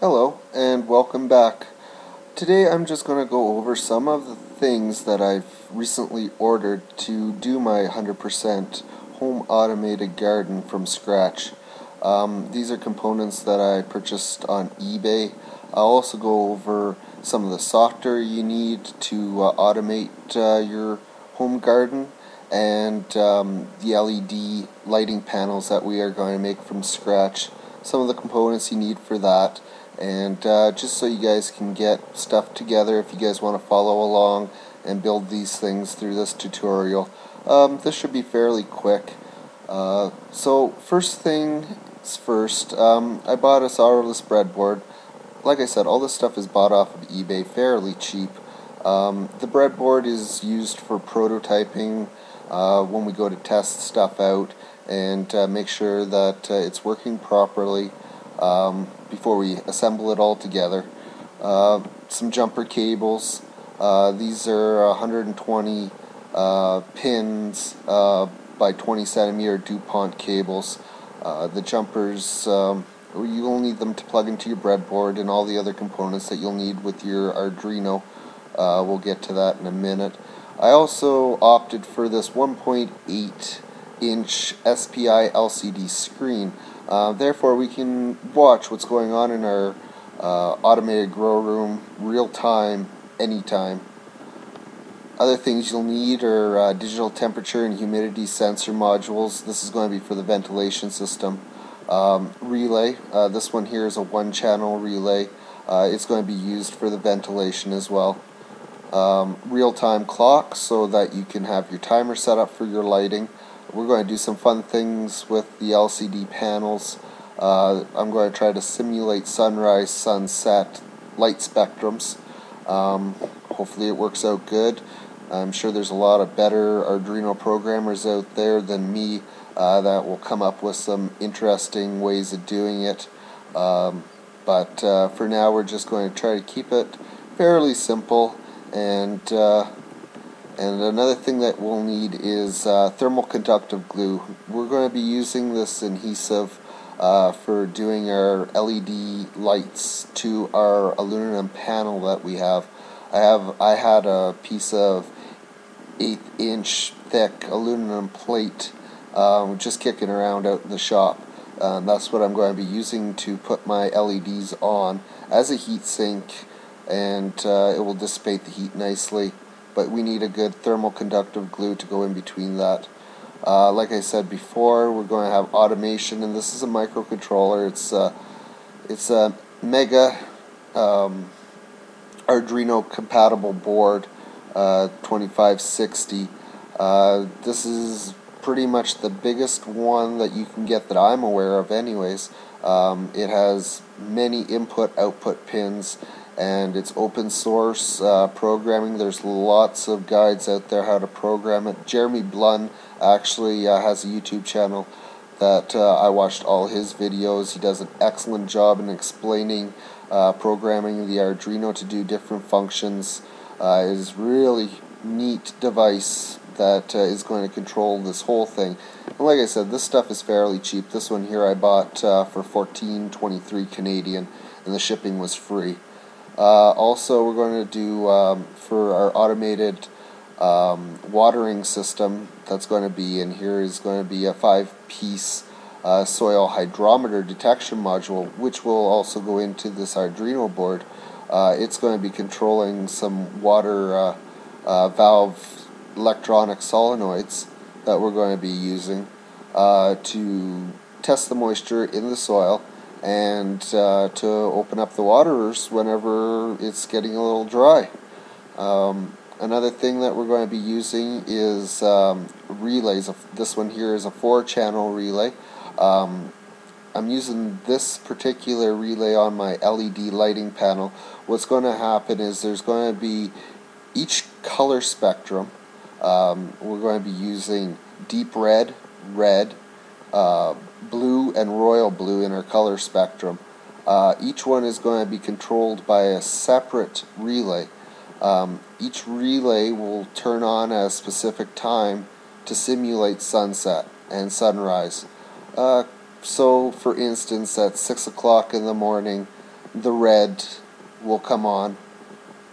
Hello and welcome back. Today I'm just going to go over some of the things that I've recently ordered to do my 100% home automated garden from scratch. These are components that I purchased on eBay. I'll also go over some of the software you need to automate your home garden and the LED lighting panels that we are going to make from scratch. Some of the components you need for that, and just so you guys can get stuff together if you guys want to follow along and build these things through this tutorial. This should be fairly quick. So first things first, I bought a solderless breadboard. Like I said, all this stuff is bought off of eBay fairly cheap. The breadboard is used for prototyping when we go to test stuff out and make sure that it's working properly before we assemble it all together. Some jumper cables. These are 120 pins by 20 centimeter DuPont cables. The jumpers, you'll need them to plug into your breadboard and all the other components that you'll need with your Arduino. We'll get to that in a minute. I also opted for this 1.8 inch SPI LCD screen. Therefore we can watch what's going on in our automated grow room real time, anytime. Other things you'll need are digital temperature and humidity sensor modules. This is going to be for the ventilation system. Relay. This one here is a one-channel relay. It's going to be used for the ventilation as well. Real-time clock so that you can have your timer set up for your lighting. We're going to do some fun things with the LCD panels. I'm going to try to simulate sunrise, sunset, light spectrums. Hopefully it works out good. I'm sure there's a lot of better Arduino programmers out there than me that will come up with some interesting ways of doing it. But for now we're just going to try to keep it fairly simple. And another thing that we'll need is thermal conductive glue. We're going to be using this adhesive for doing our LED lights to our aluminum panel that we have. I had a piece of 1/8 inch thick aluminum plate just kicking around out in the shop. That's what I'm going to be using to put my LEDs on as a heat sink, and it will dissipate the heat nicely. But we need a good thermal conductive glue to go in between that. Like I said before, we're going to have automation, and this is a microcontroller. It's a Mega Arduino compatible board, 2560. This is pretty much the biggest one that you can get that I'm aware of anyways. It has many input-output pins, and it's open source programming. There's lots of guides out there how to program it. Jeremy Blun actually has a YouTube channel that I watched all his videos. He does an excellent job in explaining programming the Arduino to do different functions. It is really neat device that is going to control this whole thing. And like I said, this stuff is fairly cheap. This one here I bought for $14.23 Canadian, and the shipping was free. Also, we're going to do for our automated watering system that's going to be in here is going to be a 5-piece soil hydrometer detection module, which will also go into this Arduino board. It's going to be controlling some water valve electronic solenoids that we're going to be using to test the moisture in the soil and to open up the waterers whenever it's getting a little dry. Another thing that we're going to be using is relays. This one here is a 4-channel relay. I'm using this particular relay on my LED lighting panel. What's going to happen is there's going to be each color spectrum. We're going to be using deep red, red, blue, and royal blue in our color spectrum. Each one is going to be controlled by a separate relay. Each relay will turn on at a specific time to simulate sunset and sunrise. So, for instance, at 6 o'clock in the morning, the red will come on,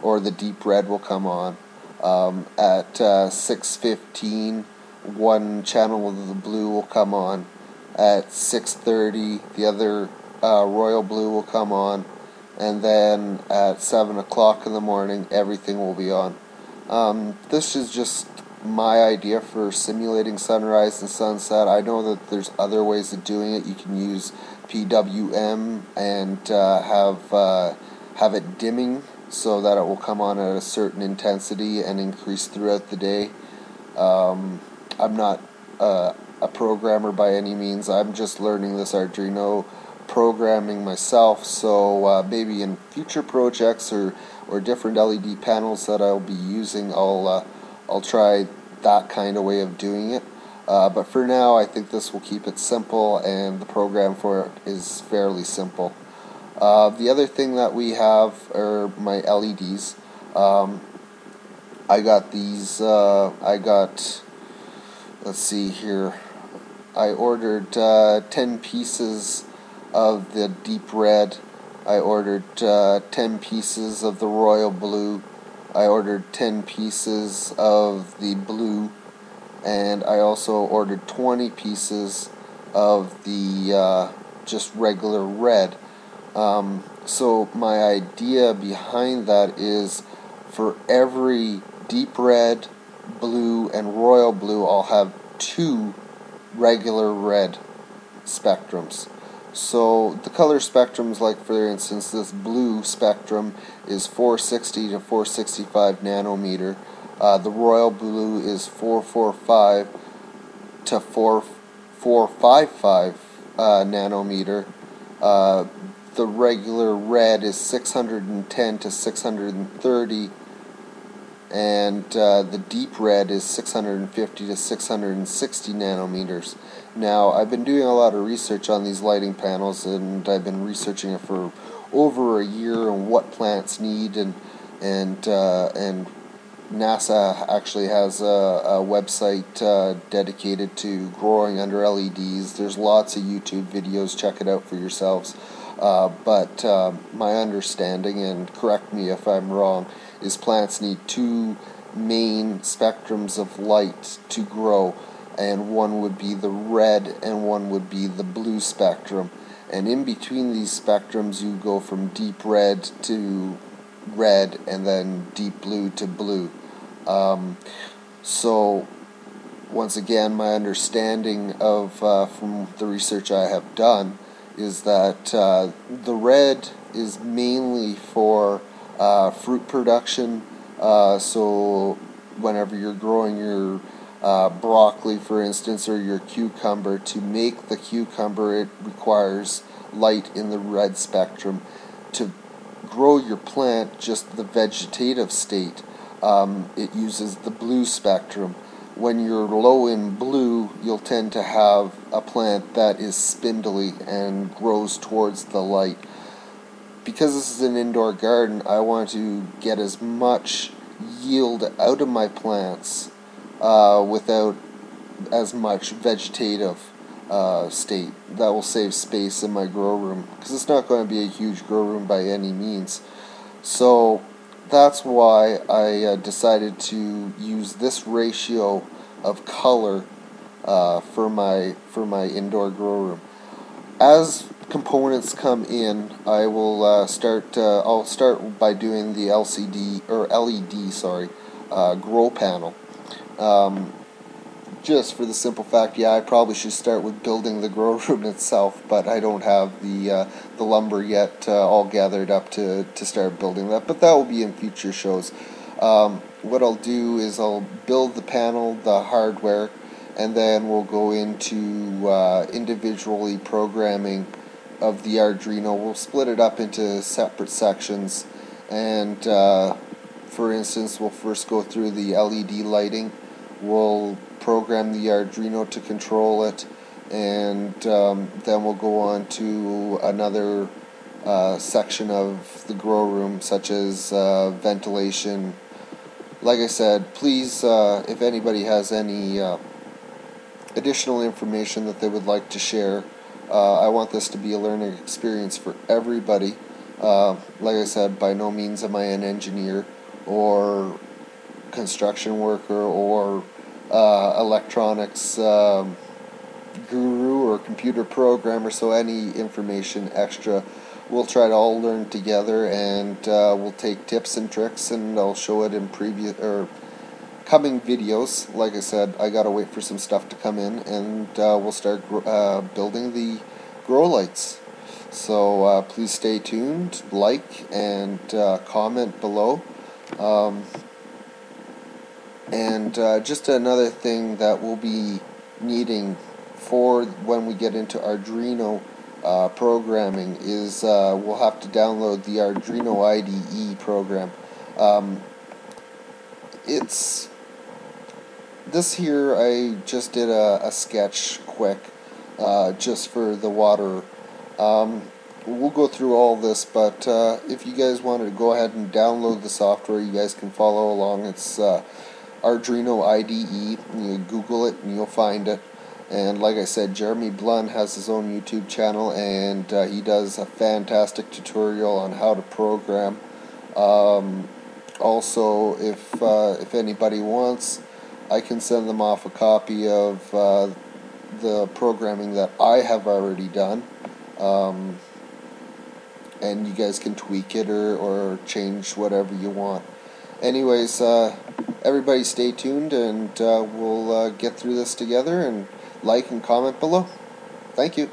or the deep red will come on. At 6:15, one channel of the blue will come on. At 6:30, the other royal blue will come on. And then at 7 o'clock in the morning, everything will be on. This is just my idea for simulating sunrise and sunset. I know that there's other ways of doing it. You can use PWM and have it dimming so that it will come on at a certain intensity and increase throughout the day. I'm not a programmer by any means. I'm just learning this Arduino programming myself, so maybe in future projects or different LED panels that I'll be using, I'll try that kind of way of doing it. But for now, I think this will keep it simple, and the program for it is fairly simple. The other thing that we have are my LEDs. I got these. Let's see here. I ordered 10 pieces of the deep red. I ordered 10 pieces of the royal blue. I ordered 10 pieces of the blue, and I also ordered 20 pieces of the just regular red. So my idea behind that is for every deep red, blue, and royal blue, I'll have 2 regular red spectrums. So the color spectrums, like for instance this blue spectrum is 460 to 465 nanometer. The royal blue is 445 to 4455 nanometer. The regular red is 610 to 630, and the deep red is 650 to 660 nanometers. Now, I've been doing a lot of research on these lighting panels, and I've been researching it for over a year and what plants need, and NASA actually has a website dedicated to growing under LEDs. There's lots of YouTube videos. Check it out for yourselves. But my understanding, and correct me if I'm wrong, is plants need 2 main spectrums of light to grow, and one would be the red and one would be the blue spectrum. And in between these spectrums, you go from deep red to red and then deep blue to blue. So once again, my understanding of from the research I have done is that the red is mainly for fruit production. So whenever you're growing your broccoli, for instance, or your cucumber, to make the cucumber, it requires light in the red spectrum. To grow your plant, just the vegetative state, it uses the blue spectrum. When you're low in blue, you'll tend to have a plant that is spindly and grows towards the light. Because this is an indoor garden, I want to get as much yield out of my plants without as much vegetative state. That will save space in my grow room, because it's not going to be a huge grow room by any means. So that's why I decided to use this ratio of color for my indoor grow room. As components come in, I will I'll start by doing the LED grow panel. Just for the simple fact, I probably should start with building the grow room itself, but I don't have the lumber yet all gathered up to start building that. But that will be in future shows. What I'll do is I'll build the panel, the hardware, and then we'll go into individually programming of the Arduino. We'll split it up into separate sections, and for instance, we'll first go through the LED lighting. We'll program the Arduino to control it, and then we'll go on to another section of the grow room, such as ventilation. Like I said, please, if anybody has any additional information that they would like to share, I want this to be a learning experience for everybody, Like I said, by no means am I an engineer or construction worker or electronics guru or computer programmer, so any information extra we'll try to all learn together, and we'll take tips and tricks and I'll show it in previous or coming videos. Like I said, I gotta wait for some stuff to come in, and we'll start building the grow lights. So please stay tuned, like, and comment below. Um, and just another thing that we'll be needing for when we get into Arduino programming is we'll have to download the Arduino IDE program. Um, it's this here, I just did a sketch quick just for the water. We'll go through all this, but if you guys wanted to go ahead and download the software, you guys can follow along. It's Arduino IDE. You Google it and you'll find it. And like I said, Jeremy Blunt has his own YouTube channel, and he does a fantastic tutorial on how to program. Also, if anybody wants, I can send them off a copy of the programming that I have already done, and you guys can tweak it or change whatever you want. Anyways, everybody stay tuned, and we'll get through this together, and like and comment below. Thank you.